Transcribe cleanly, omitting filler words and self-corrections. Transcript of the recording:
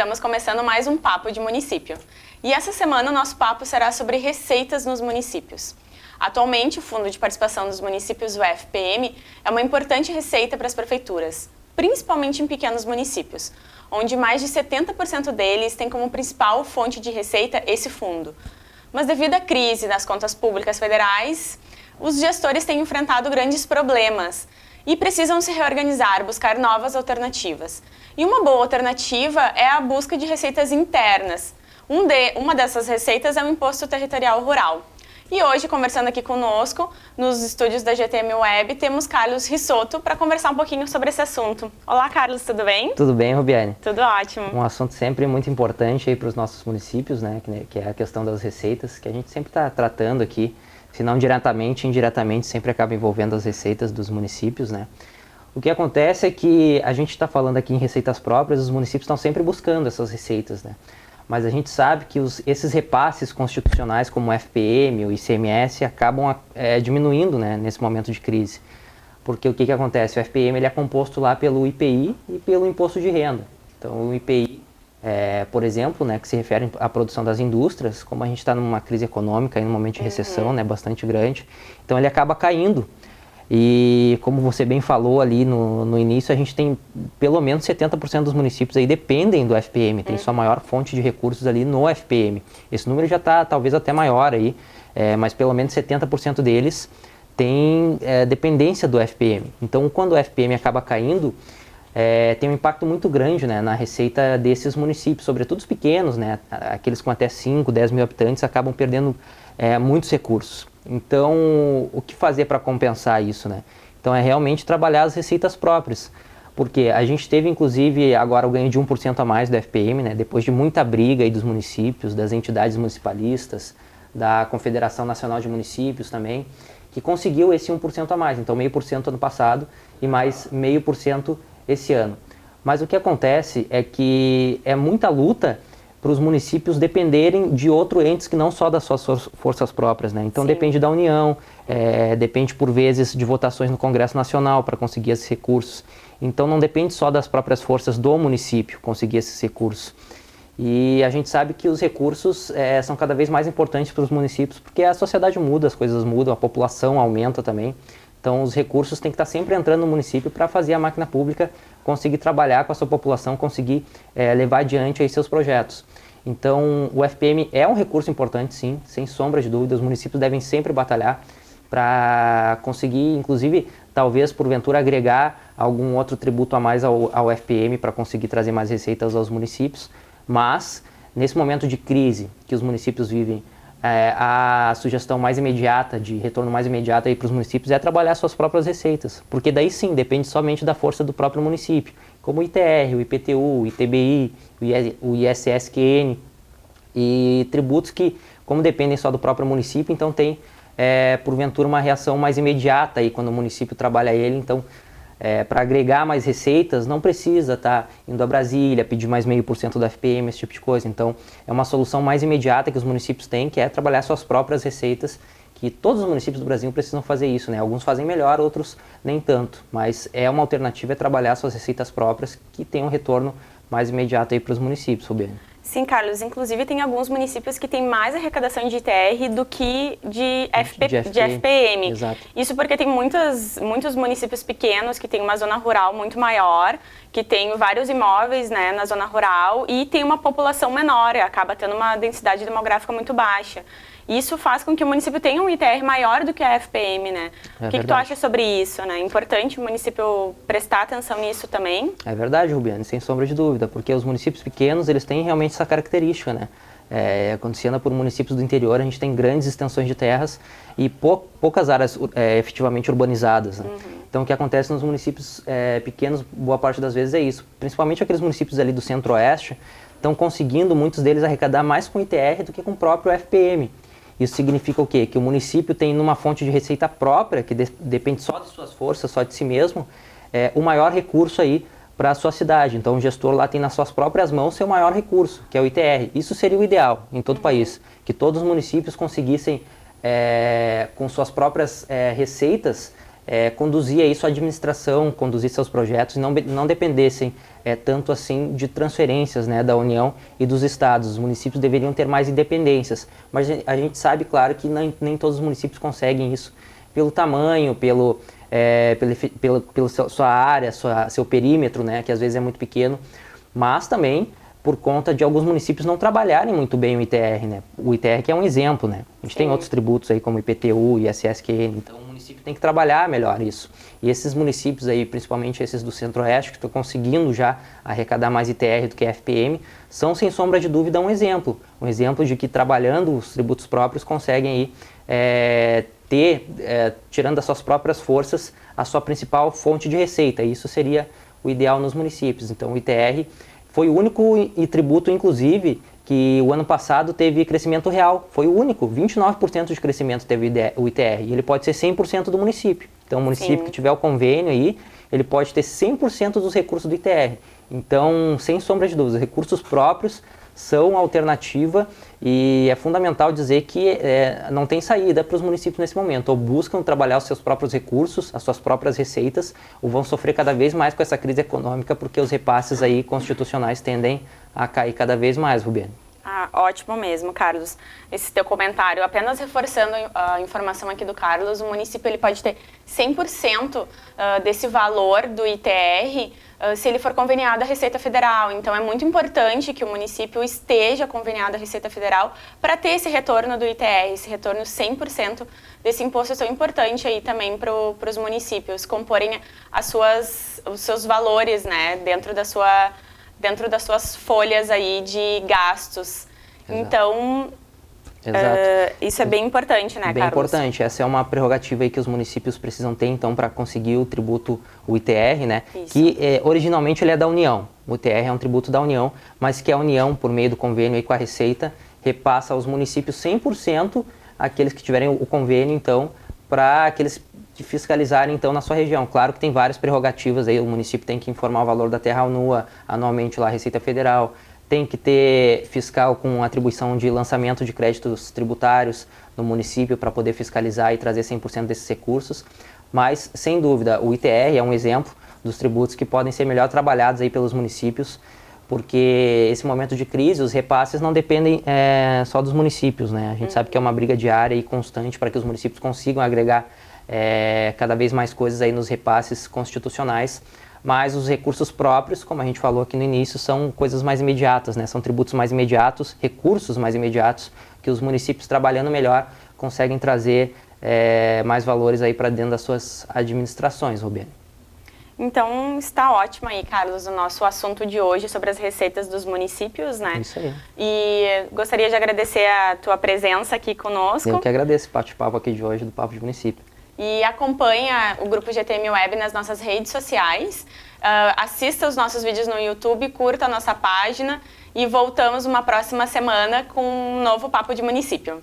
Estamos começando mais um Papo de Município. E essa semana o nosso papo será sobre receitas nos municípios. Atualmente, o Fundo de Participação dos Municípios, o FPM, é uma importante receita para as prefeituras, principalmente em pequenos municípios, onde mais de 70% deles têm como principal fonte de receita esse fundo. Mas devido à crise nas contas públicas federais, os gestores têm enfrentado grandes problemas e precisam se reorganizar, buscar novas alternativas. E uma boa alternativa é a busca de receitas internas. Uma dessas receitas é o Imposto Territorial Rural. E hoje, conversando aqui conosco, nos estúdios da GTM Web, temos Carlos Risotto para conversar um pouquinho sobre esse assunto. Olá, Carlos, tudo bem? Tudo bem, Rubiane? Tudo ótimo. Um assunto sempre muito importante para os nossos municípios, né? Que é a questão das receitas, que a gente sempre está tratando aqui. Se não diretamente, indiretamente, sempre acaba envolvendo as receitas dos municípios, né? O que acontece é que a gente está falando aqui em receitas próprias, os municípios estão sempre buscando essas receitas, né? Mas a gente sabe que esses repasses constitucionais como o FPM, o ICMS, acabam diminuindo, né, nesse momento de crise. Porque o que acontece? O FPM ele é composto lá pelo IPI e pelo Imposto de Renda. Então o IPI, por exemplo, né, que se refere à produção das indústrias, como a gente está numa crise econômica, num momento de recessão, né, bastante grande, então ele acaba caindo. E como você bem falou ali no início, a gente tem pelo menos 70% dos municípios aí dependem do FPM, tem sua maior fonte de recursos ali no FPM. Esse número já está talvez até maior aí, mas pelo menos 70% deles tem dependência do FPM. Então quando o FPM acaba caindo, tem um impacto muito grande, né, na receita desses municípios, sobretudo os pequenos, né, aqueles com até 5, 10 mil habitantes acabam perdendo muitos recursos. Então, o que fazer para compensar isso, né? Então, é realmente trabalhar as receitas próprias, porque a gente teve, inclusive, agora o ganho de 1% a mais do FPM, né? Depois de muita briga aí dos municípios, das entidades municipalistas, da Confederação Nacional de Municípios também, que conseguiu esse 1% a mais, então 0,5% ano passado e mais 0,5% esse ano. Mas o que acontece é que é muita luta para os municípios dependerem de outros entes que não só das suas forças próprias, né? Então depende da União, depende por vezes de votações no Congresso Nacional para conseguir esses recursos. Então não depende só das próprias forças do município conseguir esses recursos. E a gente sabe que os recursos são cada vez mais importantes para os municípios porque a sociedade muda, as coisas mudam, a população aumenta também. Então os recursos têm que estar sempre entrando no município para fazer a máquina pública conseguir trabalhar com a sua população, conseguir levar adiante aí seus projetos. Então o FPM é um recurso importante sim, sem sombra de dúvida, os municípios devem sempre batalhar para conseguir, inclusive, talvez porventura agregar algum outro tributo a mais ao FPM para conseguir trazer mais receitas aos municípios, mas nesse momento de crise que os municípios vivem, a sugestão mais imediata, de retorno mais imediato para os municípios é trabalhar suas próprias receitas, porque daí sim, depende somente da força do próprio município, como o ITR, o IPTU, o ITBI, o ISSQN e tributos que, como dependem só do próprio município, então tem, porventura, uma reação mais imediata aí quando o município trabalha ele, então para agregar mais receitas, não precisa estar indo a Brasília, pedir mais 0,5% do FPM, esse tipo de coisa. Então, é uma solução mais imediata que os municípios têm, que é trabalhar suas próprias receitas, que todos os municípios do Brasil precisam fazer isso, né? Alguns fazem melhor, outros nem tanto, mas é uma alternativa trabalhar suas receitas próprias, que tem um retorno mais imediato aí para os municípios, Rubiane. Sim, Carlos. Inclusive, tem alguns municípios que têm mais arrecadação de ITR do que de FPM. Exato. Isso porque tem muitos municípios pequenos que têm uma zona rural muito maior, que tem vários imóveis, né, na zona rural e tem uma população menor, acaba tendo uma densidade demográfica muito baixa. Isso faz com que o município tenha um ITR maior do que a FPM, né? O que tu acha sobre isso, né? É importante o município prestar atenção nisso também? É verdade, Rubiane, sem sombra de dúvida, porque os municípios pequenos, eles têm realmente essa característica, né? Quando se anda por municípios do interior, a gente tem grandes extensões de terras e poucas áreas efetivamente urbanizadas, né? Então, o que acontece nos municípios pequenos, boa parte das vezes é isso. Principalmente aqueles municípios ali do centro-oeste, estão conseguindo, muitos deles, arrecadar mais com ITR do que com o próprio FPM. Isso significa o quê? Que o município tem numa fonte de receita própria, que depende só das suas forças, só de si mesmo, o maior recurso aí para a sua cidade. Então o gestor lá tem nas suas próprias mãos seu maior recurso, que é o ITR. Isso seria o ideal em todo o país, que todos os municípios conseguissem, com suas próprias receitas, conduzir aí sua administração, conduzir seus projetos e não dependessem tanto assim de transferências, né, da União e dos estados. Os municípios deveriam ter mais independências, mas a gente sabe, claro, que nem todos os municípios conseguem isso pelo tamanho, pela sua área, seu perímetro, né, que às vezes é muito pequeno, mas também por conta de alguns municípios não trabalharem muito bem o ITR, né? O ITR que é um exemplo, né? A gente tem outros tributos aí como IPTU e ISSQN, então o município tem que trabalhar melhor isso. E esses municípios aí, principalmente esses do Centro-Oeste, que estão conseguindo já arrecadar mais ITR do que FPM, são sem sombra de dúvida um exemplo de que trabalhando os tributos próprios conseguem aí tirando das suas próprias forças, a sua principal fonte de receita. E isso seria o ideal nos municípios. Então o ITR foi o único tributo, inclusive, que o ano passado teve crescimento real. Foi o único, 29% de crescimento teve o ITR. E ele pode ser 100% do município. Então o município que tiver o convênio aí, ele pode ter 100% dos recursos do ITR. Então, sem sombra de dúvidas, os recursos próprios são alternativa e é fundamental dizer que não tem saída para os municípios nesse momento. Ou buscam trabalhar os seus próprios recursos, as suas próprias receitas, ou vão sofrer cada vez mais com essa crise econômica, porque os repasses aí constitucionais tendem a cair cada vez mais, Rubiane. Ah, ótimo mesmo, Carlos. Esse teu comentário, apenas reforçando a informação aqui do Carlos, o município ele pode ter 100% desse valor do ITR se ele for conveniado à Receita Federal. Então, é muito importante que o município esteja conveniado à Receita Federal para ter esse retorno do ITR, esse retorno 100% desse imposto tão importante aí também para os municípios comporem os seus valores, né, dentro das suas folhas aí de gastos. Exato. Então, isso é bem importante, né, Carlos? Bem importante. Essa é uma prerrogativa aí que os municípios precisam ter, então, para conseguir o tributo, o ITR, né? Isso. Que originalmente ele é da União. O ITR é um tributo da União, mas que a União, por meio do convênio aí com a Receita, repassa aos municípios 100%, aqueles que tiverem o convênio, então, para aqueles que fiscalizarem, então, na sua região. Claro que tem várias prerrogativas aí, o município tem que informar o valor da terra nua anualmente lá à Receita Federal, tem que ter fiscal com atribuição de lançamento de créditos tributários no município para poder fiscalizar e trazer 100% desses recursos, mas, sem dúvida, o ITR é um exemplo dos tributos que podem ser melhor trabalhados aí pelos municípios, porque esse momento de crise, os repasses não dependem só dos municípios, né? A gente sabe que é uma briga diária e constante para que os municípios consigam agregar cada vez mais coisas aí nos repasses constitucionais, mas os recursos próprios, como a gente falou aqui no início, são coisas mais imediatas, né? São tributos mais imediatos, recursos mais imediatos, que os municípios trabalhando melhor conseguem trazer mais valores aí para dentro das suas administrações, Rubiane. Então, está ótimo aí, Carlos, o nosso assunto de hoje sobre as receitas dos municípios, né? Isso aí. E gostaria de agradecer a tua presença aqui conosco. Eu que agradeço o bate-papo aqui de hoje do Papo de Município. E acompanha o Grupo GTM Web nas nossas redes sociais, assista os nossos vídeos no YouTube, curta a nossa página e voltamos uma próxima semana com um novo Papo de Município.